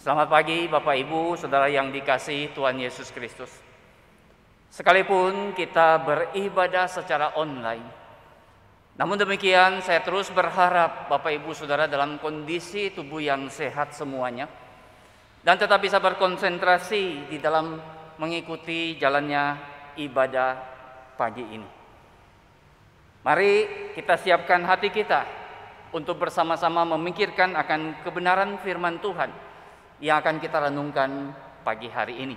Selamat pagi Bapak Ibu, Saudara yang dikasihi Tuhan Yesus Kristus. Sekalipun kita beribadah secara online, namun demikian saya terus berharap Bapak Ibu Saudara dalam kondisi tubuh yang sehat semuanya, dan tetap bisa berkonsentrasi di dalam mengikuti jalannya ibadah pagi ini. Mari kita siapkan hati kita untuk bersama-sama memikirkan akan kebenaran firman Tuhan yang akan kita renungkan pagi hari ini.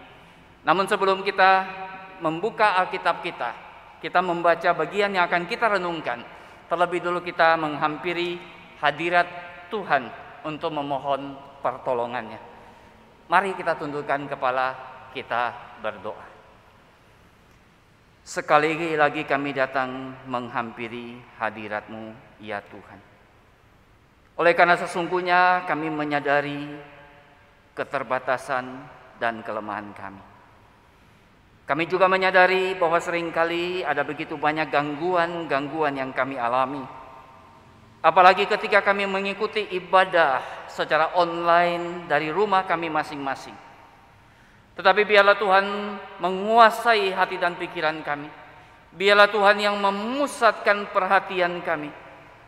Namun sebelum kita membuka Alkitab kita membaca bagian yang akan kita renungkan, terlebih dulu kita menghampiri hadirat Tuhan untuk memohon pertolongannya. Mari kita tundukkan kepala, kita berdoa. Sekali lagi kami datang menghampiri hadirat-Mu, ya Tuhan. Oleh karena sesungguhnya kami menyadari keterbatasan dan kelemahan kami. Kami juga menyadari bahwa seringkali ada begitu banyak gangguan yang kami alami. Apalagi ketika kami mengikuti ibadah secara online dari rumah kami masing-masing. Tetapi biarlah Tuhan menguasai hati dan pikiran kami. Biarlah Tuhan yang memusatkan perhatian kami.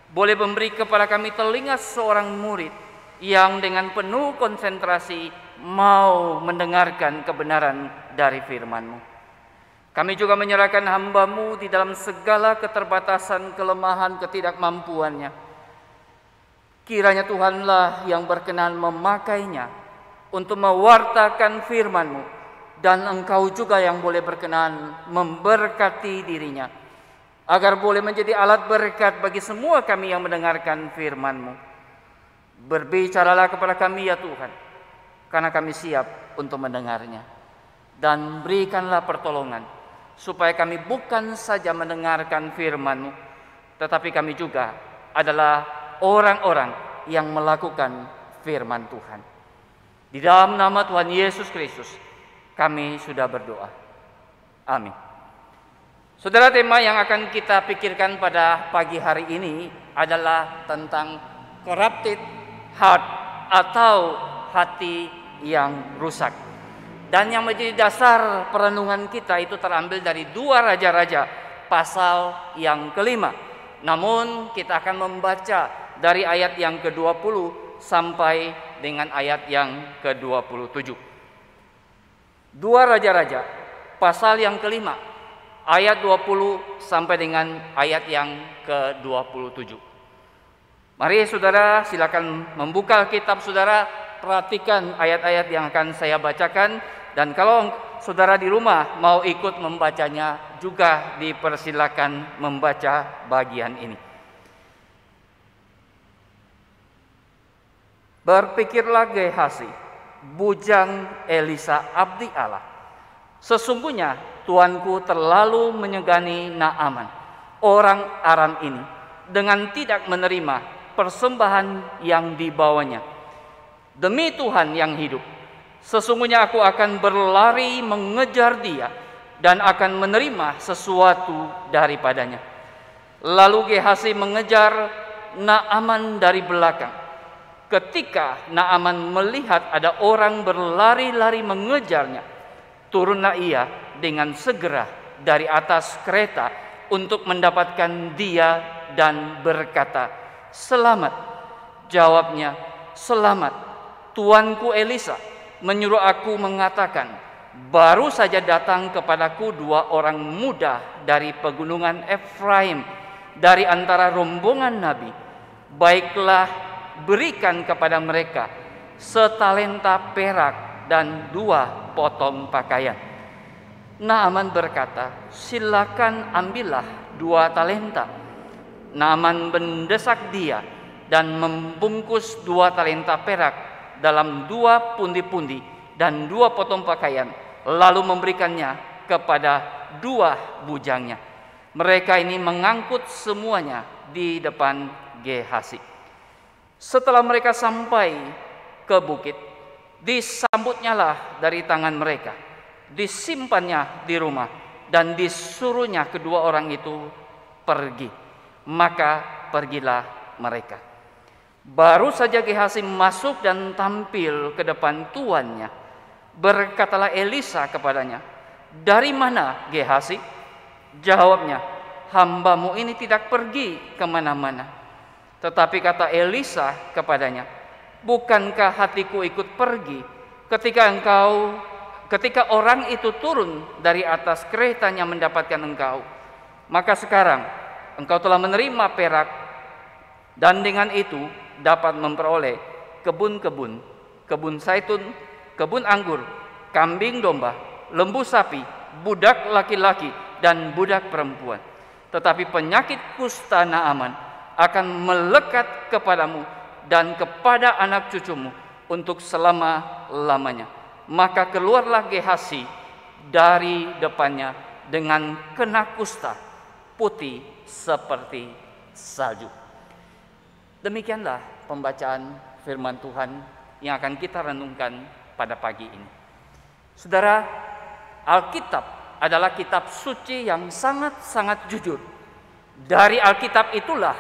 Boleh memberi kepada kami telinga seorang murid yang dengan penuh konsentrasi mau mendengarkan kebenaran dari firman-Mu. Kami juga menyerahkan hamba-Mu di dalam segala keterbatasan, kelemahan, ketidakmampuannya. Kiranya Tuhanlah yang berkenan memakainya untuk mewartakan firman-Mu, dan Engkau juga yang boleh berkenan memberkati dirinya, agar boleh menjadi alat berkat bagi semua kami yang mendengarkan firman-Mu. Berbicaralah kepada kami ya Tuhan, karena kami siap untuk mendengarnya. Dan berikanlah pertolongan, supaya kami bukan saja mendengarkan firman-Mu, tetapi kami juga adalah orang-orang yang melakukan firman Tuhan. Di dalam nama Tuhan Yesus Kristus, kami sudah berdoa. Amin. Saudara, tema yang akan kita pikirkan pada pagi hari ini adalah tentang corrupted heart atau hati yang rusak. Dan yang menjadi dasar perenungan kita itu terambil dari 2 Raja-Raja pasal yang kelima. Namun kita akan membaca dari ayat yang ke-20 sampai dengan ayat yang ke-27. 2 Raja-Raja pasal yang kelima, ayat 20 sampai dengan ayat yang ke-27. Mari saudara silakan membuka Alkitab saudara, perhatikan ayat-ayat yang akan saya bacakan, dan kalau saudara di rumah mau ikut membacanya juga dipersilakan membaca bagian ini. Berpikirlah Gehasi, bujang Elisa abdi Allah, sesungguhnya tuanku terlalu menyegani Naaman, orang Aram ini, dengan tidak menerima persembahan yang dibawanya. Demi Tuhan yang hidup, sesungguhnya aku akan berlari mengejar dia dan akan menerima sesuatu daripadanya. Lalu Gehasi mengejar Naaman dari belakang. Ketika Naaman melihat ada orang berlari-lari mengejarnya, turunlah ia dengan segera dari atas kereta untuk mendapatkan dia dan berkata, "Selamat." Jawabnya, "Selamat. Tuanku Elisa menyuruh aku mengatakan, baru saja datang kepadaku 2 orang muda dari pegunungan Efraim, dari antara rombongan nabi. Baiklah, berikan kepada mereka setalenta perak dan 2 potong pakaian." Naaman berkata, "Silakan ambillah 2 talenta." Naaman mendesak dia dan membungkus 2 talenta perak dalam 2 pundi-pundi dan 2 potong pakaian, lalu memberikannya kepada 2 bujangnya. Mereka ini mengangkut semuanya di depan Gehasi. Setelah mereka sampai ke bukit, disambutnyalah dari tangan mereka, disimpannya di rumah, dan disuruhnya kedua orang itu pergi. Maka pergilah mereka. Baru saja Gehazi masuk dan tampil ke depan tuannya, berkatalah Elisa kepadanya, "Dari mana, Gehazi?" Jawabnya, "Hambamu ini tidak pergi kemana-mana." Tetapi kata Elisa kepadanya, "Bukankah hatiku ikut pergi ketika orang itu turun dari atas keretanya mendapatkan engkau? Maka sekarang engkau telah menerima perak, dan dengan itu dapat memperoleh kebun-kebun, kebun zaitun, kebun anggur, kambing domba, lembu sapi, budak laki-laki, dan budak perempuan. Tetapi penyakit kusta Naaman akan melekat kepadamu dan kepada anak cucumu untuk selama-lamanya." Maka keluarlah Gehazi dari depannya dengan kena kusta putih seperti salju. Demikianlah pembacaan firman Tuhan yang akan kita renungkan pada pagi ini. Saudara, Alkitab adalah kitab suci yang sangat-sangat jujur. Dari Alkitab itulah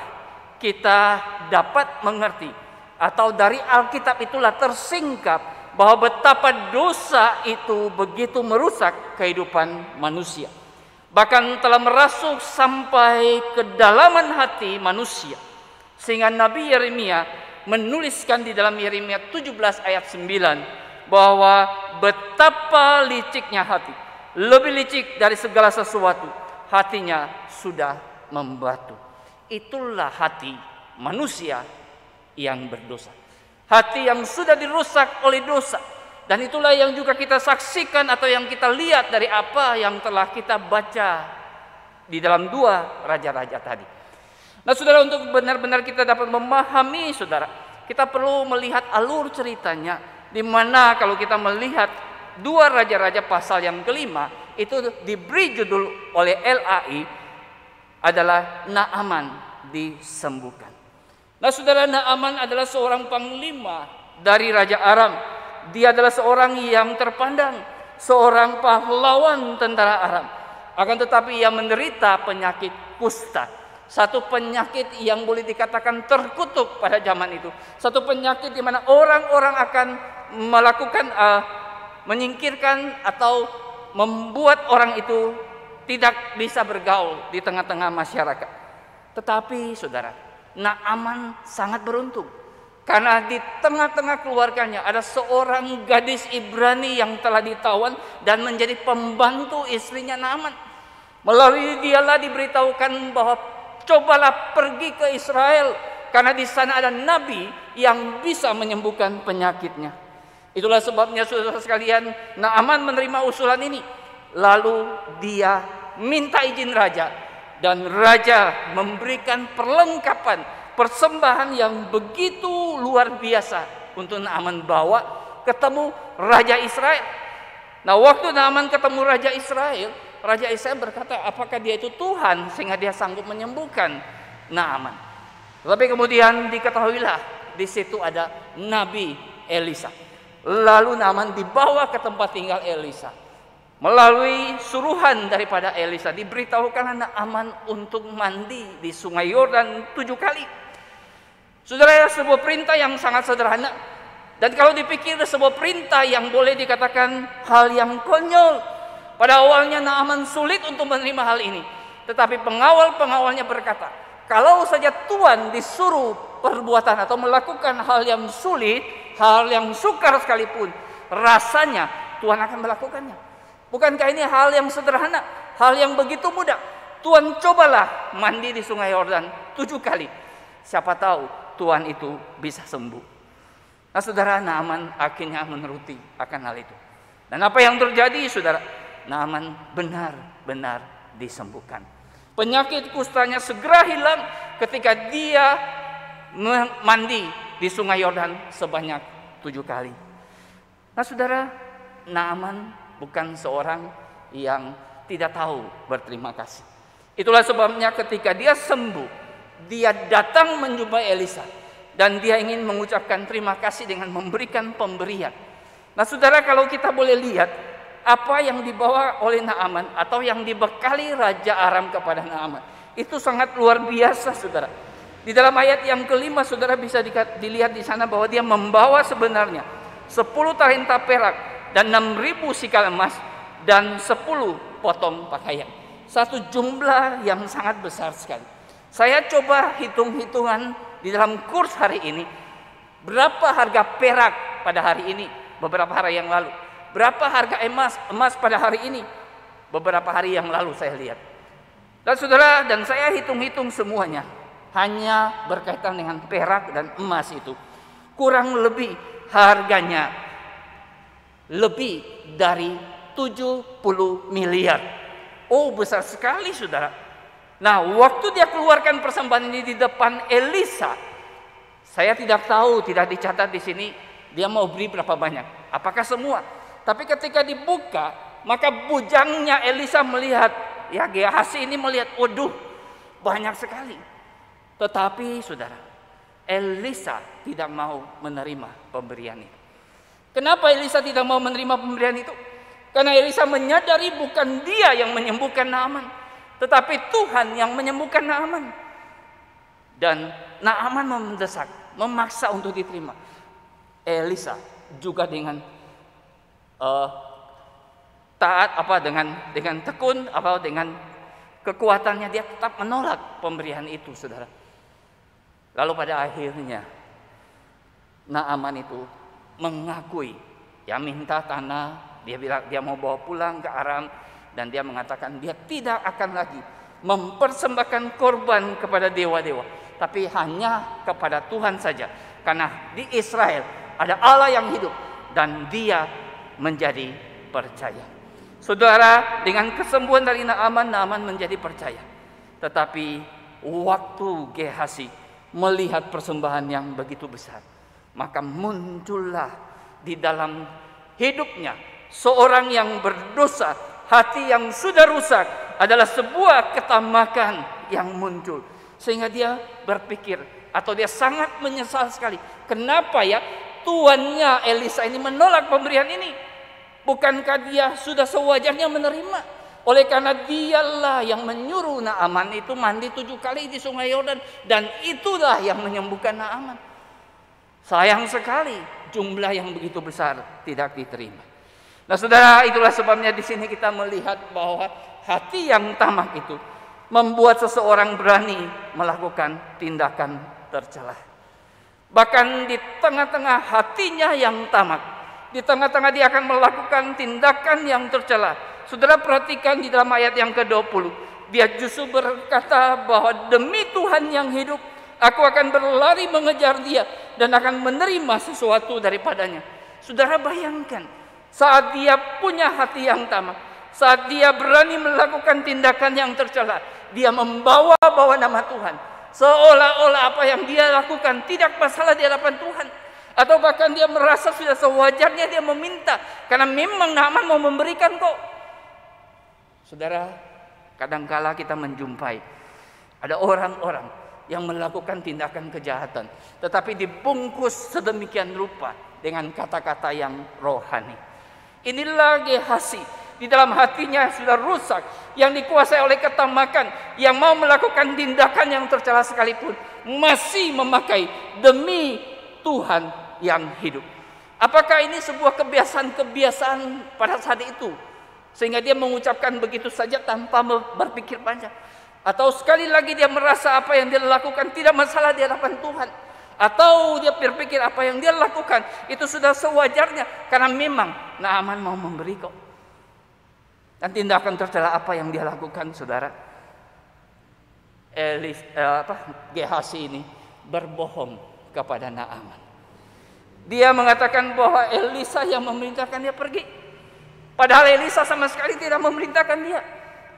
kita dapat mengerti, atau dari Alkitab itulah tersingkap bahwa betapa dosa itu begitu merusak kehidupan manusia. Bahkan telah merasuk sampai kedalaman hati manusia. Sehingga Nabi Yeremia menuliskan di dalam Yeremia 17 ayat 9 bahwa betapa liciknya hati, lebih licik dari segala sesuatu, hatinya sudah membatu. Itulah hati manusia yang berdosa, hati yang sudah dirusak oleh dosa. Dan itulah yang juga kita saksikan atau yang kita lihat dari apa yang telah kita baca di dalam 2 raja-raja tadi. Nah saudara, untuk benar-benar kita dapat memahami saudara, kita perlu melihat alur ceritanya, di mana kalau kita melihat 2 raja-raja pasal yang kelima, itu diberi judul oleh LAI adalah Naaman disembuhkan. Nah saudara, Naaman adalah seorang panglima dari Raja Aram. Dia adalah seorang yang terpandang, seorang pahlawan tentara Aram. Akan tetapi ia menderita penyakit kusta. Satu penyakit yang boleh dikatakan terkutuk pada zaman itu. Satu penyakit di mana orang-orang akan melakukan menyingkirkan atau membuat orang itu tidak bisa bergaul di tengah-tengah masyarakat. Tetapi saudara, Naaman sangat beruntung, karena di tengah-tengah keluarganya ada seorang gadis Ibrani yang telah ditawan dan menjadi pembantu istrinya Naaman. Melalui dialah diberitahukan bahwa cobalah pergi ke Israel, karena di sana ada nabi yang bisa menyembuhkan penyakitnya. Itulah sebabnya saudara sekalian, Naaman menerima usulan ini. Lalu dia minta izin raja, dan raja memberikan perlengkapan, persembahan yang begitu luar biasa untuk Naaman bawa ketemu Raja Israel. Nah waktu Naaman ketemu Raja Israel berkata, apakah dia itu Tuhan sehingga dia sanggup menyembuhkan Naaman. Tapi kemudian diketahuilah di situ ada Nabi Elisa. Lalu Naaman dibawa ke tempat tinggal Elisa. Melalui suruhan daripada Elisa diberitahukan Naaman untuk mandi di Sungai Yordan 7 kali. Saudara, sebuah perintah yang sangat sederhana, dan kalau dipikir sebuah perintah yang boleh dikatakan hal yang konyol. Pada awalnya Naaman sulit untuk menerima hal ini, tetapi pengawal-pengawalnya berkata, kalau saja Tuhan disuruh perbuatan atau melakukan hal yang sulit, hal yang sukar sekalipun, rasanya Tuhan akan melakukannya. Bukankah ini hal yang sederhana, hal yang begitu mudah? Tuhan, cobalah mandi di Sungai Yordan 7 kali. Siapa tahu Tuhan itu bisa sembuh. Nah saudara, Naaman akhirnya menuruti akan hal itu. Dan apa yang terjadi saudara? Naaman benar-benar disembuhkan. Penyakit kustanya segera hilang ketika dia mandi di Sungai Yordan sebanyak 7 kali. Nah saudara, Naaman bukan seorang yang tidak tahu berterima kasih. Itulah sebabnya ketika dia sembuh, dia datang menjumpai Elisa, dan dia ingin mengucapkan terima kasih dengan memberikan pemberian. Nah saudara, kalau kita boleh lihat apa yang dibawa oleh Naaman atau yang dibekali Raja Aram kepada Naaman, itu sangat luar biasa saudara. Di dalam ayat yang kelima, saudara bisa dilihat di sana bahwa dia membawa sebenarnya 10 talenta perak dan 6.000 sikal emas dan 10 potong pakaian. Satu jumlah yang sangat besar sekali. Saya coba hitung-hitungan di dalam kurs hari ini, berapa harga perak pada hari ini beberapa hari yang lalu, berapa harga emas pada hari ini beberapa hari yang lalu saya lihat. Dan saudara dan saya hitung-hitung semuanya, hanya berkaitan dengan perak dan emas itu kurang lebih harganya lebih dari 70 miliar. Oh, besar sekali, saudara. Nah, waktu dia keluarkan persembahan ini di depan Elisa, saya tidak tahu, tidak dicatat di sini dia mau beri berapa banyak, apakah semua. Tapi ketika dibuka, maka bujangnya Elisa melihat, ya Gehazi ini melihat, waduh, banyak sekali. Tetapi saudara, Elisa tidak mau menerima pemberian itu. Kenapa Elisa tidak mau menerima pemberian itu? Karena Elisa menyadari bukan dia yang menyembuhkan Naaman, tetapi Tuhan yang menyembuhkan Naaman. Dan Naaman mendesak, memaksa untuk diterima. Elisa juga dengan taat, dengan tekun, dengan kekuatannya dia tetap menolak pemberian itu, saudara. Lalu pada akhirnya Naaman itu mengakui, ya minta tanah. Dia bilang dia mau bawa pulang ke Aram, dan dia mengatakan dia tidak akan lagi mempersembahkan korban kepada dewa-dewa, tapi hanya kepada Tuhan saja. Karena di Israel ada Allah yang hidup dan dia menjadi percaya. Saudara, dengan kesembuhan dari Naaman menjadi percaya. Tetapi waktu Gehazi melihat persembahan yang begitu besar, maka muncullah di dalam hidupnya seorang yang berdosa, hati yang sudah rusak adalah sebuah ketamakan yang muncul. Sehingga dia berpikir, atau dia sangat menyesal sekali. Kenapa ya tuannya Elisa ini menolak pemberian ini? Bukankah dia sudah sewajarnya menerima? Oleh karena dialah yang menyuruh Naaman itu mandi 7 kali di sungai Yordan, dan itulah yang menyembuhkan Naaman. Sayang sekali jumlah yang begitu besar tidak diterima. Nah, saudara, itulah sebabnya di sini kita melihat bahwa hati yang tamak itu membuat seseorang berani melakukan tindakan tercela. Bahkan di tengah-tengah hatinya yang tamak, di tengah-tengah dia akan melakukan tindakan yang tercela. Saudara perhatikan di dalam ayat yang ke-20, dia justru berkata bahwa demi Tuhan yang hidup, aku akan berlari mengejar dia dan akan menerima sesuatu daripadanya. Saudara bayangkan, saat dia punya hati yang tamak, saat dia berani melakukan tindakan yang tercela, dia membawa-bawa nama Tuhan. Seolah-olah apa yang dia lakukan tidak masalah di hadapan Tuhan. Atau bahkan dia merasa sudah sewajarnya dia meminta, karena memang Naaman mau memberikan kok. Saudara, kadangkala kita menjumpai ada orang-orang yang melakukan tindakan kejahatan, tetapi dibungkus sedemikian rupa dengan kata-kata yang rohani. Inilah Gehazi, di dalam hatinya sudah rusak, yang dikuasai oleh ketamakan, yang mau melakukan tindakan yang tercela sekalipun, masih memakai demi Tuhan yang hidup. Apakah ini sebuah kebiasaan pada saat itu, sehingga dia mengucapkan begitu saja tanpa berpikir panjang? Atau sekali lagi dia merasa apa yang dia lakukan tidak masalah di hadapan Tuhan? Atau dia berpikir apa yang dia lakukan itu sudah sewajarnya, karena memang Naaman mau memberi kok. Dan tindakan tercela apa yang dia lakukan, saudara? Gehazi ini berbohong kepada Naaman. Dia mengatakan bahwa Elisa yang memerintahkan dia pergi, padahal Elisa sama sekali tidak memerintahkan dia.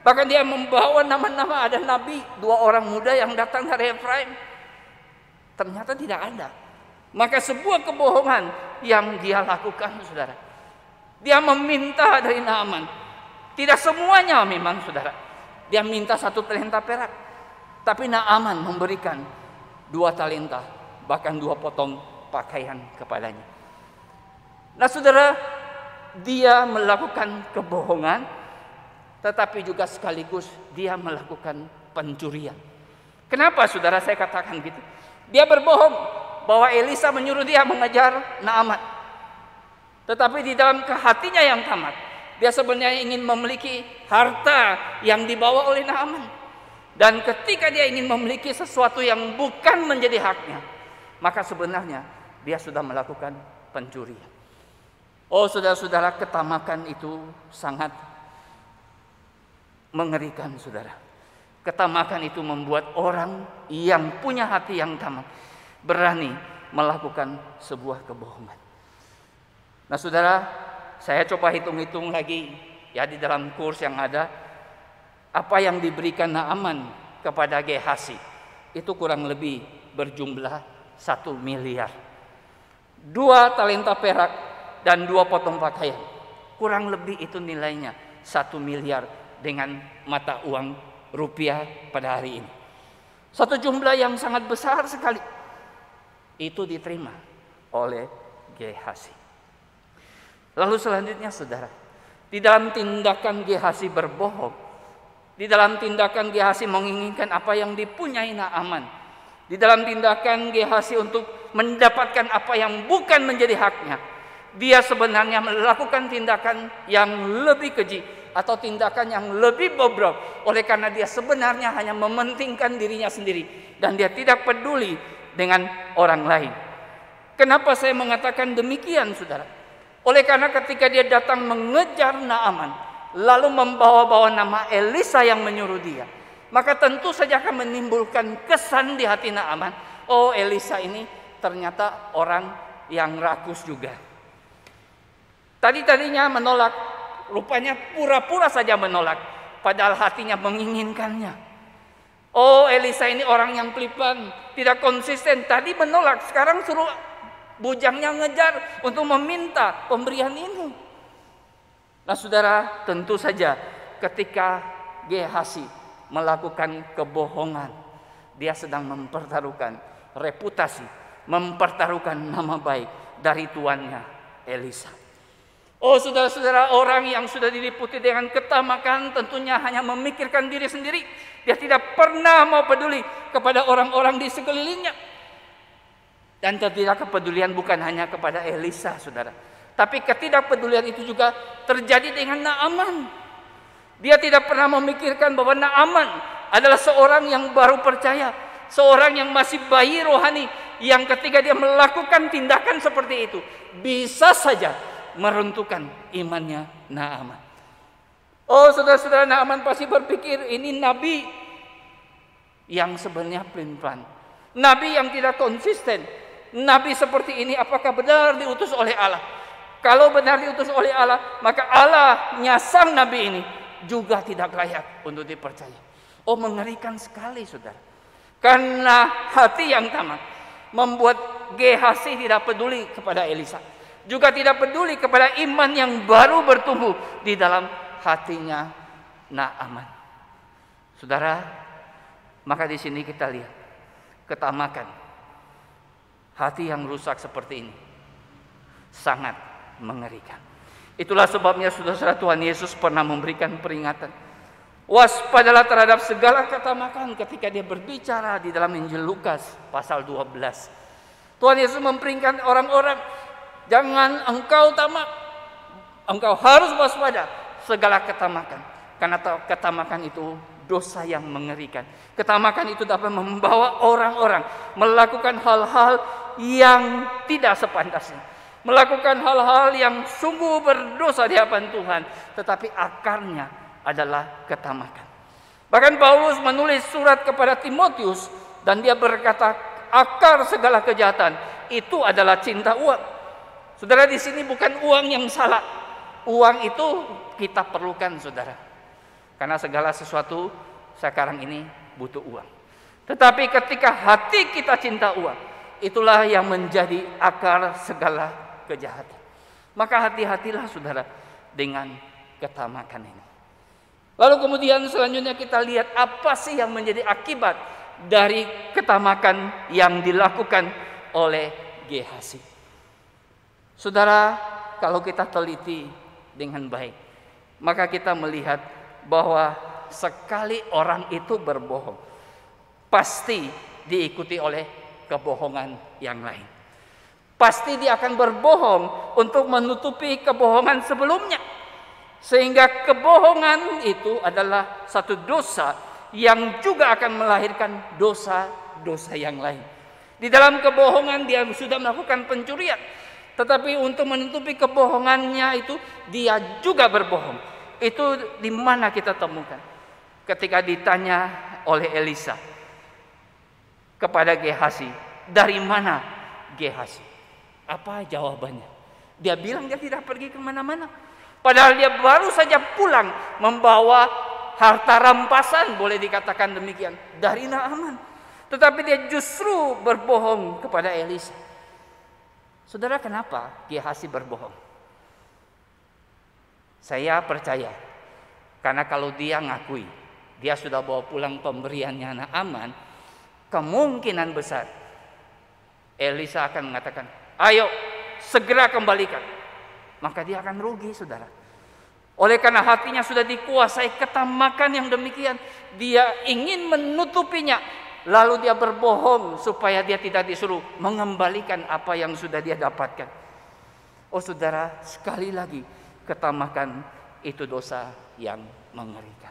Bahkan dia membawa nama-nama, ada nabi, 2 orang muda yang datang dari Efraim. Ternyata tidak ada. Maka sebuah kebohongan yang dia lakukan, saudara. Dia meminta dari Naaman. Tidak semuanya memang, saudara. Dia minta 1 talenta perak. Tapi Naaman memberikan 2 talenta, bahkan 2 potong pakaian kepadanya. Nah, saudara, dia melakukan kebohongan, tetapi juga sekaligus dia melakukan pencurian. Kenapa saudara saya katakan gitu? Dia berbohong bahwa Elisa menyuruh dia mengejar Naaman. Tetapi di dalam hatinya yang tamak, dia sebenarnya ingin memiliki harta yang dibawa oleh Naaman. Dan ketika dia ingin memiliki sesuatu yang bukan menjadi haknya, maka sebenarnya dia sudah melakukan pencurian. Oh saudara-saudara, ketamakan itu sangat mengerikan saudara. Ketamakan itu membuat orang yang punya hati yang tamak berani melakukan sebuah kebohongan. Nah saudara, saya coba hitung-hitung lagi ya di dalam kurs yang ada, apa yang diberikan Naaman kepada Gehazi itu kurang lebih berjumlah 1 miliar. 2 talenta perak dan 2 potong pakaian. Kurang lebih itu nilainya 1 miliar dengan mata uang rupiah pada hari ini. Satu jumlah yang sangat besar sekali. Itu diterima oleh Gehazi. Lalu selanjutnya saudara, di dalam tindakan Gehazi berbohong, di dalam tindakan Gehazi menginginkan apa yang dipunyai Naaman, di dalam tindakan Gehazi untuk mendapatkan apa yang bukan menjadi haknya, dia sebenarnya melakukan tindakan yang lebih keji atau tindakan yang lebih bobrok, oleh karena dia sebenarnya hanya mementingkan dirinya sendiri dan dia tidak peduli dengan orang lain. Kenapa saya mengatakan demikian saudara? Oleh karena ketika dia datang mengejar Naaman, lalu membawa-bawa nama Elisa yang menyuruh dia, maka tentu saja akan menimbulkan kesan di hati Naaman, oh Elisa ini ternyata orang yang rakus juga. Tadinya menolak, rupanya pura-pura saja menolak, padahal hatinya menginginkannya. Oh Elisa ini orang yang pelipan, tidak konsisten. Tadi menolak, sekarang suruh bujangnya ngejar untuk meminta pemberian ini. Nah saudara, tentu saja ketika Gehazi melakukan kebohongan, dia sedang mempertaruhkan reputasi, mempertaruhkan nama baik dari tuannya Elisa. Oh saudara-saudara, orang yang sudah diliputi dengan ketamakan tentunya hanya memikirkan diri sendiri. Dia tidak pernah mau peduli kepada orang-orang di sekelilingnya. Dan ketidakpedulian bukan hanya kepada Elisa saudara, tapi ketidakpedulian itu juga terjadi dengan Naaman. Dia tidak pernah memikirkan bahwa Naaman adalah seorang yang baru percaya, seorang yang masih bayi rohani, yang ketika dia melakukan tindakan seperti itu bisa saja meruntuhkan imannya Naaman. Oh saudara-saudara, Naaman pasti berpikir ini nabi yang sebenarnya pelin-pelan, nabi yang tidak konsisten. Nabi seperti ini apakah benar diutus oleh Allah? Kalau benar diutus oleh Allah, maka Allah nyasang nabi ini juga tidak layak untuk dipercaya. Oh mengerikan sekali saudara. Karena hati yang tamak membuat Gehazi tidak peduli kepada Elisa, juga tidak peduli kepada iman yang baru bertumbuh di dalam hatinya Naaman. Saudara, maka di sini kita lihat ketamakan. Hati yang rusak seperti ini sangat mengerikan. Itulah sebabnya saudara, Tuhan Yesus pernah memberikan peringatan. Waspadalah terhadap segala ketamakan ketika dia berbicara di dalam Injil Lukas pasal 12. Tuhan Yesus memperingatkan orang-orang, jangan engkau tamak, engkau harus waspada segala ketamakan. Karena ketamakan itu dosa yang mengerikan. Ketamakan itu dapat membawa orang-orang melakukan hal-hal yang tidak sepantasnya, melakukan hal-hal yang sungguh berdosa di hadapan Tuhan, tetapi akarnya adalah ketamakan. Bahkan Paulus menulis surat kepada Timotius dan dia berkata, akar segala kejahatan itu adalah cinta uang. Saudara, di sini bukan uang yang salah. Uang itu kita perlukan saudara, karena segala sesuatu sekarang ini butuh uang. Tetapi ketika hati kita cinta uang, itulah yang menjadi akar segala kejahatan. Maka hati-hatilah saudara dengan ketamakan ini. Lalu kemudian selanjutnya kita lihat apa sih yang menjadi akibat dari ketamakan yang dilakukan oleh Gehazi. Saudara, kalau kita teliti dengan baik, maka kita melihat bahwa sekali orang itu berbohong, pasti diikuti oleh kebohongan yang lain. Pasti dia akan berbohong untuk menutupi kebohongan sebelumnya. Sehingga kebohongan itu adalah satu dosa yang juga akan melahirkan dosa-dosa yang lain. Di dalam kebohongan dia sudah melakukan pencurian, tetapi untuk menutupi kebohongannya itu dia juga berbohong. Itu di mana kita temukan? Ketika ditanya oleh Elisa kepada Gehazi, dari mana Gehazi? Apa jawabannya? Dia bilang dia tidak pergi kemana-mana. Padahal dia baru saja pulang membawa harta rampasan, boleh dikatakan demikian, dari Naaman. Tetapi dia justru berbohong kepada Elisa. Saudara, kenapa Gehazi berbohong? Saya percaya, karena kalau dia ngakui dia sudah bawa pulang pemberiannya Naaman, kemungkinan besar Elisa akan mengatakan, ayo segera kembalikan. Maka dia akan rugi, saudara. Oleh karena hatinya sudah dikuasai ketamakan yang demikian, dia ingin menutupinya. Lalu dia berbohong supaya dia tidak disuruh mengembalikan apa yang sudah dia dapatkan. Oh saudara, sekali lagi, ketamakan itu dosa yang mengerikan.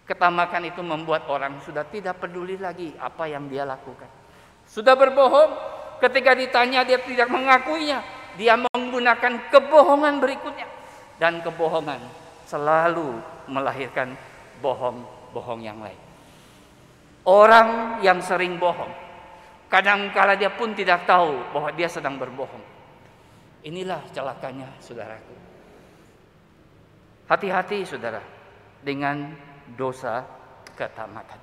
Ketamakan itu membuat orang sudah tidak peduli lagi apa yang dia lakukan. Sudah berbohong, ketika ditanya dia tidak mengakuinya. Dia menggunakan kebohongan berikutnya. Dan kebohongan selalu melahirkan bohong-bohong yang lain. Orang yang sering bohong, kadangkala dia pun tidak tahu bahwa dia sedang berbohong. Inilah celakanya, saudaraku. Hati-hati, saudara, dengan dosa ketamakan.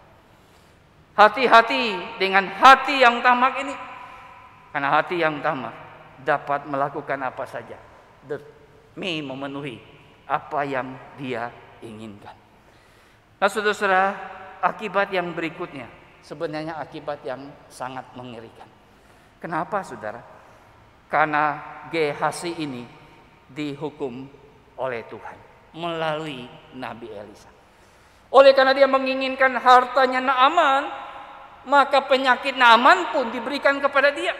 Hati-hati dengan hati yang tamak ini. Karena hati yang tamak dapat melakukan apa saja demi memenuhi apa yang dia inginkan. Nah, saudara, akibat yang berikutnya sebenarnya akibat yang sangat mengerikan. Kenapa, saudara? Karena Gehazi ini dihukum oleh Tuhan melalui Nabi Elisa. Oleh karena dia menginginkan hartanya Naaman, maka penyakit Naaman pun diberikan kepada dia.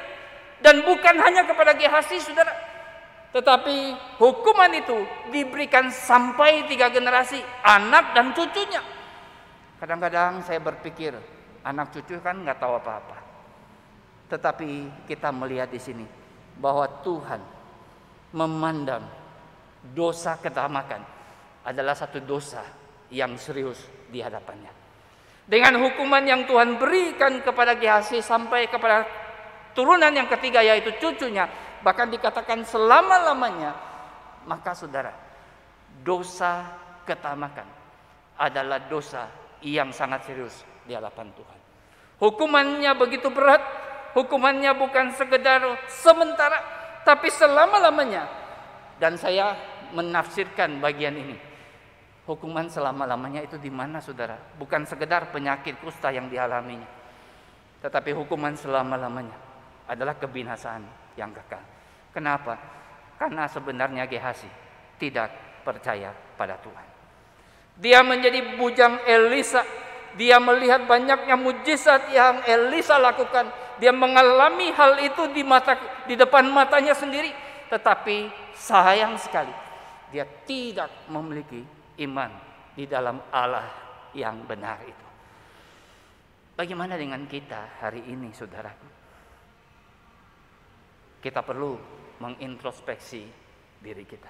Dan bukan hanya kepada Gehazi, saudara, tetapi hukuman itu diberikan sampai 3 generasi, anak dan cucunya. Kadang-kadang saya berpikir, anak cucu kan nggak tahu apa-apa. Tetapi kita melihat di sini bahwa Tuhan memandang dosa ketamakan adalah satu dosa yang serius di hadapannya. Dengan hukuman yang Tuhan berikan kepada Gehazi sampai kepada turunan yang ketiga, yaitu cucunya, bahkan dikatakan selama-lamanya, maka saudara, dosa ketamakan adalah dosa yang sangat serius di hadapan Tuhan. Hukumannya begitu berat, hukumannya bukan sekedar sementara, tapi selama-lamanya. Dan saya menafsirkan bagian ini. Hukuman selama-lamanya itu di mana, saudara? Bukan sekedar penyakit kusta yang dialaminya, tetapi hukuman selama-lamanya adalah kebinasaan yang kekal. Kenapa? Karena sebenarnya Gehazi tidak percaya pada Tuhan. Dia menjadi bujang Elisa. Dia melihat banyaknya mujizat yang Elisa lakukan. Dia mengalami hal itu di depan matanya sendiri. Tetapi sayang sekali, dia tidak memiliki iman di dalam Allah yang benar itu. Bagaimana dengan kita hari ini, saudaraku? Kita perlu mengintrospeksi diri kita.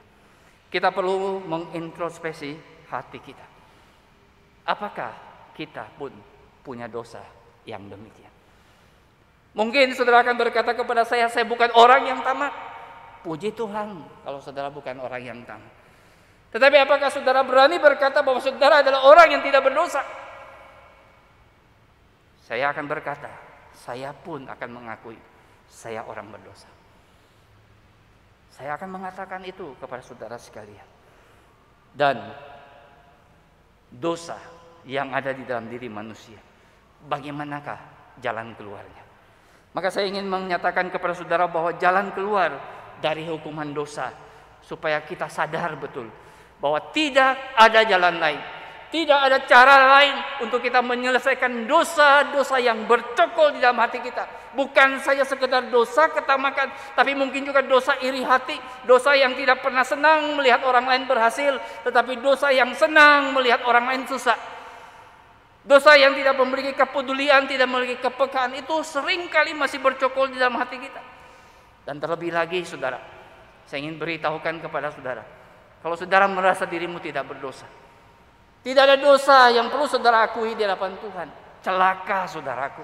Kita perlu mengintrospeksi hati kita. Apakah kita pun punya dosa yang demikian? Mungkin saudara akan berkata kepada saya bukan orang yang tamak. Puji Tuhan kalau saudara bukan orang yang tamak. Tetapi apakah saudara berani berkata bahwa saudara adalah orang yang tidak berdosa? Saya akan berkata, saya pun akan mengakui saya orang berdosa. Saya akan mengatakan itu kepada saudara sekalian. Dan dosa yang ada di dalam diri manusia, bagaimanakah jalan keluarnya? Maka saya ingin menyatakan kepada saudara bahwa jalan keluar dari hukuman dosa, supaya kita sadar betul bahwa tidak ada jalan lain, Tidak ada cara lain untuk kita menyelesaikan dosa-dosa yang bercokol di dalam hati kita. Bukan saja sekedar dosa ketamakan, tapi mungkin juga dosa iri hati, dosa yang tidak pernah senang melihat orang lain berhasil, tetapi dosa yang senang melihat orang lain susah. Dosa yang tidak memiliki kepedulian, tidak memiliki kepekaan, itu seringkali masih bercokol di dalam hati kita. Dan terlebih lagi saudara, saya ingin beritahukan kepada saudara, kalau saudara merasa dirimu tidak berdosa, tidak ada dosa yang perlu saudara akui di hadapan Tuhan, celaka saudaraku.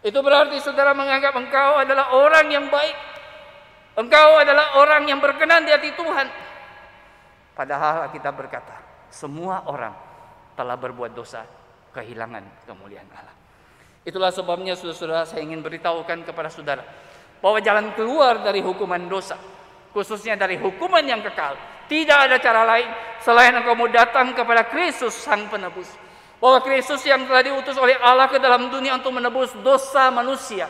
Itu berarti saudara menganggap engkau adalah orang yang baik, engkau adalah orang yang berkenan di hati Tuhan. Padahal kita berkata, semua orang telah berbuat dosa, kehilangan kemuliaan Allah. Itulah sebabnya saudara, saya ingin beritahukan kepada saudara bahwa jalan keluar dari hukuman dosa, khususnya dari hukuman yang kekal, tidak ada cara lain selain engkau mau datang kepada Kristus Sang Penebus. Bahwa Kristus yang telah diutus oleh Allah ke dalam dunia untuk menebus dosa manusia.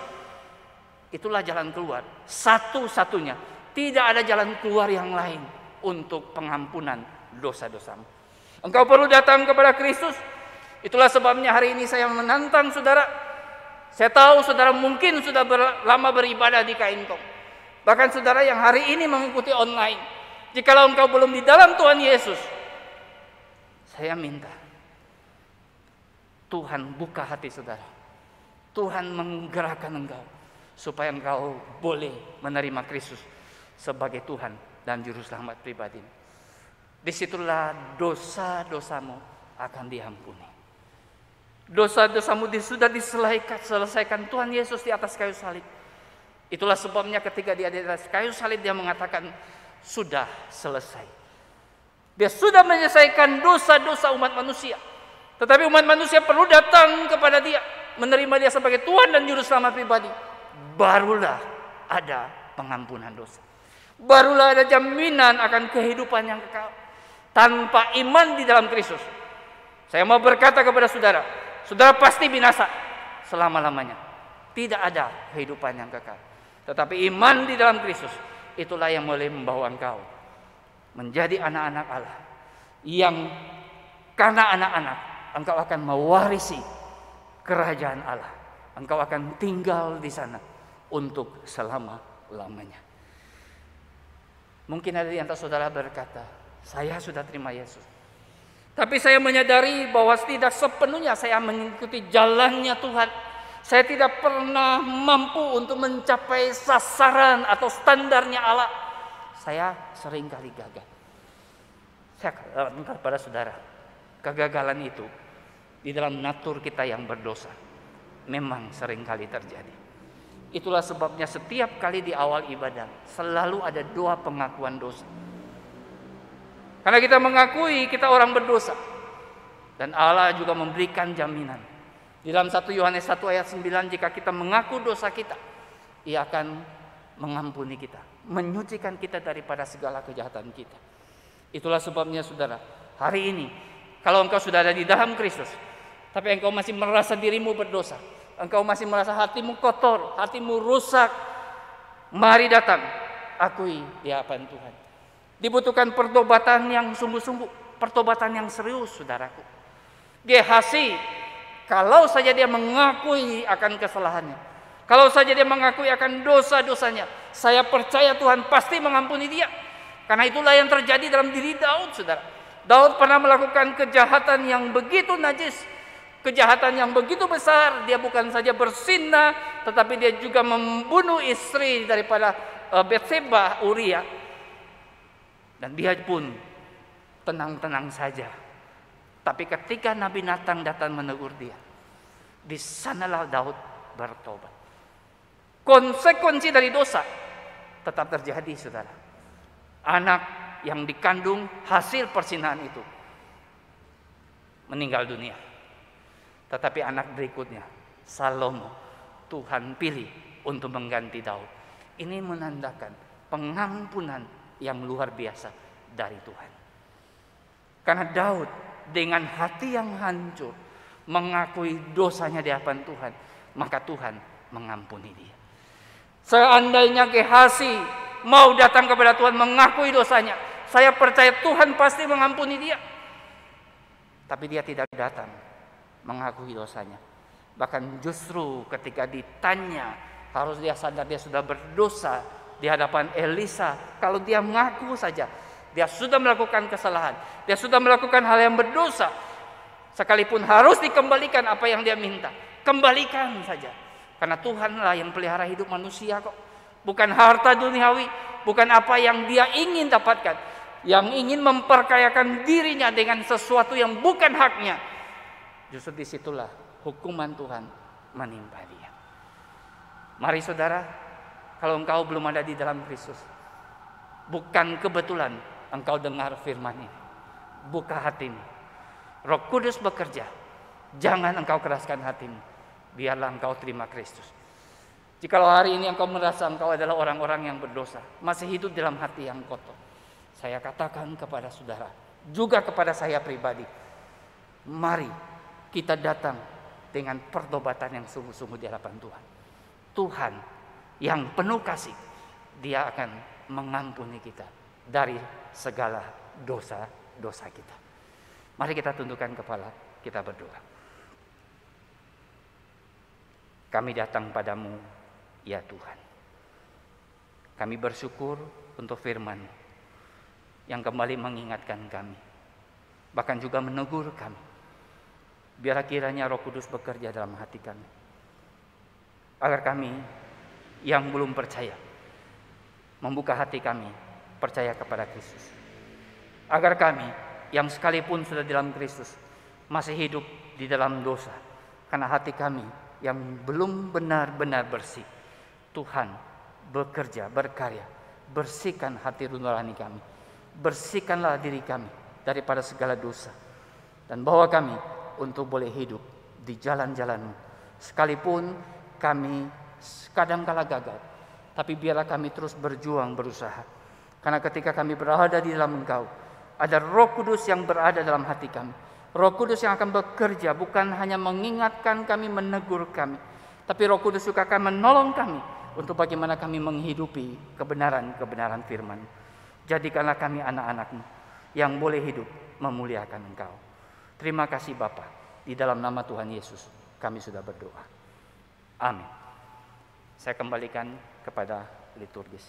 Itulah jalan keluar, satu-satunya. Tidak ada jalan keluar yang lain untuk pengampunan dosa-dosamu. Engkau perlu datang kepada Kristus. Itulah sebabnya hari ini saya menantang saudara. Saya tahu saudara mungkin sudah lama beribadah di Kaintong. Bahkan saudara yang hari ini mengikuti online, jikalau engkau belum di dalam Tuhan Yesus, saya minta Tuhan buka hati saudara. Tuhan menggerakkan engkau supaya engkau boleh menerima Kristus sebagai Tuhan dan Juru Selamat pribadi. Disitulah dosa-dosamu akan diampuni. Dosa-dosamu sudah diselesaikan Tuhan Yesus di atas kayu salib. Itulah sebabnya ketika dia di atas kayu salib dia mengatakan sudah selesai. Dia sudah menyelesaikan dosa-dosa umat manusia. Tetapi umat manusia perlu datang kepada dia, menerima dia sebagai Tuhan dan Juru Selamat pribadi. Barulah ada pengampunan dosa. Barulah ada jaminan akan kehidupan yang kekal. Tanpa iman di dalam Kristus, saya mau berkata kepada saudara, saudara pasti binasa selama-lamanya. Tidak ada kehidupan yang kekal. Tetapi iman di dalam Kristus, itulah yang boleh membawa engkau menjadi anak-anak Allah. Yang karena anak-anak, engkau akan mewarisi kerajaan Allah. Engkau akan tinggal di sana untuk selama-lamanya. Mungkin ada di antara saudara berkata, saya sudah terima Yesus. Tapi saya menyadari bahwa tidak sepenuhnya saya mengikuti jalannya Tuhan. Saya tidak pernah mampu untuk mencapai sasaran atau standarnya Allah. Saya seringkali gagal. Saya katakan kepada saudara, kegagalan itu di dalam natur kita yang berdosa memang seringkali terjadi. Itulah sebabnya setiap kali di awal ibadah selalu ada doa pengakuan dosa. Karena kita mengakui kita orang berdosa. Dan Allah juga memberikan jaminan. Di dalam 1 Yohanes 1 ayat 9, jika kita mengaku dosa kita, Ia akan mengampuni kita, menyucikan kita daripada segala kejahatan kita. Itulah sebabnya saudara, hari ini kalau engkau sudah ada di dalam Kristus, tapi engkau masih merasa dirimu berdosa, engkau masih merasa hatimu kotor, hatimu rusak, mari datang, akui di hadapan Tuhan. Dibutuhkan pertobatan yang sungguh-sungguh, pertobatan yang serius saudaraku. Gehasi, kalau saja dia mengakui akan kesalahannya, kalau saja dia mengakui akan dosa-dosanya, saya percaya Tuhan pasti mengampuni dia. Karena itulah yang terjadi dalam diri Daud, saudara. Daud pernah melakukan kejahatan yang begitu najis, kejahatan yang begitu besar. Dia bukan saja berzina, tetapi dia juga membunuh istri daripada Batseba, Uria. Dan dia pun tenang-tenang saja. Tapi ketika Nabi Nathan datang menegur dia, di sanalah Daud bertobat. Konsekuensi dari dosa tetap terjadi, saudara. Anak yang dikandung hasil persinahan itu meninggal dunia. Tetapi anak berikutnya, Salomo, Tuhan pilih untuk mengganti Daud. Ini menandakan pengampunan yang luar biasa dari Tuhan. Karena Daud dengan hati yang hancur mengakui dosanya di hadapan Tuhan, maka Tuhan mengampuni dia. Seandainya Gehasi mau datang kepada Tuhan mengakui dosanya, saya percaya Tuhan pasti mengampuni dia. Tapi dia tidak datang mengakui dosanya. Bahkan justru ketika ditanya, harus dia sadar dia sudah berdosa di hadapan Elisa. Kalau dia mengaku saja, dia sudah melakukan kesalahan, dia sudah melakukan hal yang berdosa, sekalipun harus dikembalikan apa yang dia minta, kembalikan saja. Karena Tuhanlah yang pelihara hidup manusia kok. Bukan harta duniawi, bukan apa yang dia ingin dapatkan, yang ingin memperkayakan dirinya dengan sesuatu yang bukan haknya. Justru disitulah hukuman Tuhan menimpa dia. Mari saudara, kalau engkau belum ada di dalam Kristus, bukan kebetulan engkau dengar firman ini. Buka hatimu, Roh Kudus bekerja. Jangan engkau keraskan hatimu, biarlah engkau terima Kristus. Jikalau hari ini engkau merasa engkau adalah orang-orang yang berdosa, masih hidup dalam hati yang kotor, saya katakan kepada saudara, juga kepada saya pribadi, mari kita datang dengan pertobatan yang sungguh-sungguh di hadapan Tuhan. Tuhan yang penuh kasih, Dia akan mengampuni kita dari segala dosa-dosa kita. Mari kita tundukkan kepala, kita berdoa. Kami datang padamu, ya Tuhan. Kami bersyukur untuk firman yang kembali mengingatkan kami, bahkan juga menegur kami. Biarlah kiranya Roh Kudus bekerja dalam hati kami, agar kami yang belum percaya membuka hati kami percaya kepada Kristus. Agar kami yang sekalipun sudah dalam Kristus masih hidup di dalam dosa, karena hati kami yang belum benar-benar bersih, Tuhan bekerja, berkarya, bersihkan hati nurani kami, bersihkanlah diri kami daripada segala dosa, dan bawa kami untuk boleh hidup di jalan-jalan-Mu. Sekalipun kami kadangkala gagal, tapi biarlah kami terus berjuang, berusaha. Karena ketika kami berada di dalam Engkau, ada Roh Kudus yang berada dalam hati kami. Roh Kudus yang akan bekerja, bukan hanya mengingatkan kami, menegur kami, tapi Roh Kudus juga akan menolong kami untuk bagaimana kami menghidupi kebenaran-kebenaran firman. Jadikanlah kami anak-anak-Mu yang boleh hidup memuliakan Engkau. Terima kasih Bapa, di dalam nama Tuhan Yesus kami sudah berdoa. Amin. Saya kembalikan kepada liturgis.